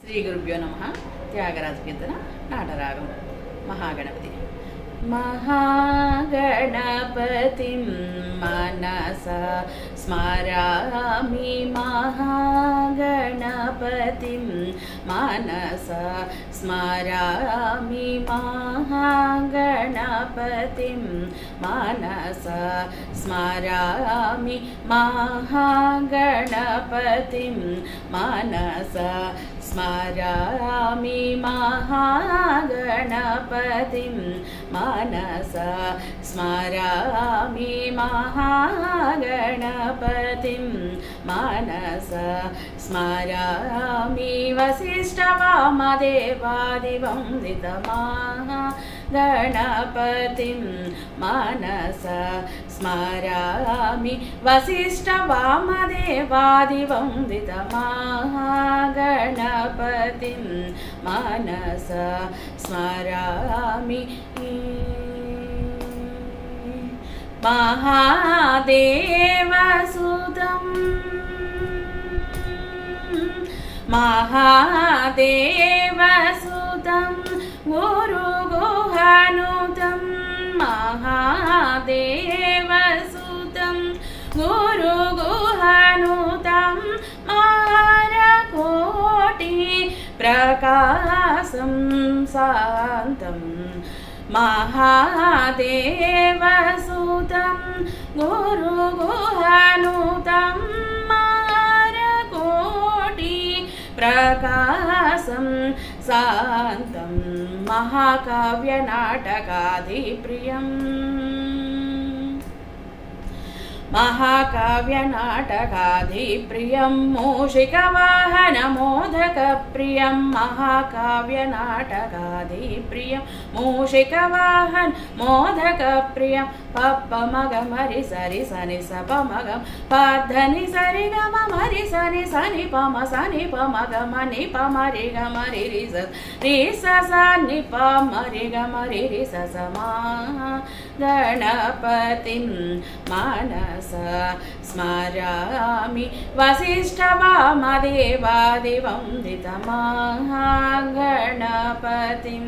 శ్రీ గురుభ్యో నమ. త్యాగరాజ కీర్తన నాటరాగం. మహాగణపతి. మహాగణపతిం మనసా స్మరామి, మహాగణపతిం మనసా స్మరామి, మహాగణపతిం మనసా స్మరామి, మహాగణపతిం మనసా స్మరామి, మహాగణపతిం మనసా స్మరామి, మహాగణపతిం మనసా స్మరామి. వసిష్ఠవామదేవాదివందితమహాగణపతిం మనసా స్మరామి, వసిష్ఠవామదేవాదివందితమహాగణపతిం మనసా స్మరామి. మహాదేవసుతం మహాదేవసుతం గురుగుహనుతం, మహాదేవసుతం గురుగుహనుతం, మారకోటి ప్రకాశం శాంతం. మహాదేవసుతం గురుగుహనుతం, మారకోటి ప్రకాశం శాంతం. మహాకావ్యనాటకాదిప్రియం మహాకావ్యనాటకాదిప్రియం మూషికవాహనమోదకప్రియం, మహాకావ్యనాటకాదిప్రియం మూషికవాహన మోదకప్రియం. పప్ప మగ మరి సరి సని సప మగం పద్ధని సరి గమ మరి సని సని పమ సని ప మగ మని ప మరి గ మరి రి స రి స స ని ప మరి గ మరి రి స స మా గణపతిం మనసా స్మరామి, వసిష్ఠవామదేవాదివందితమహాగణపతిం.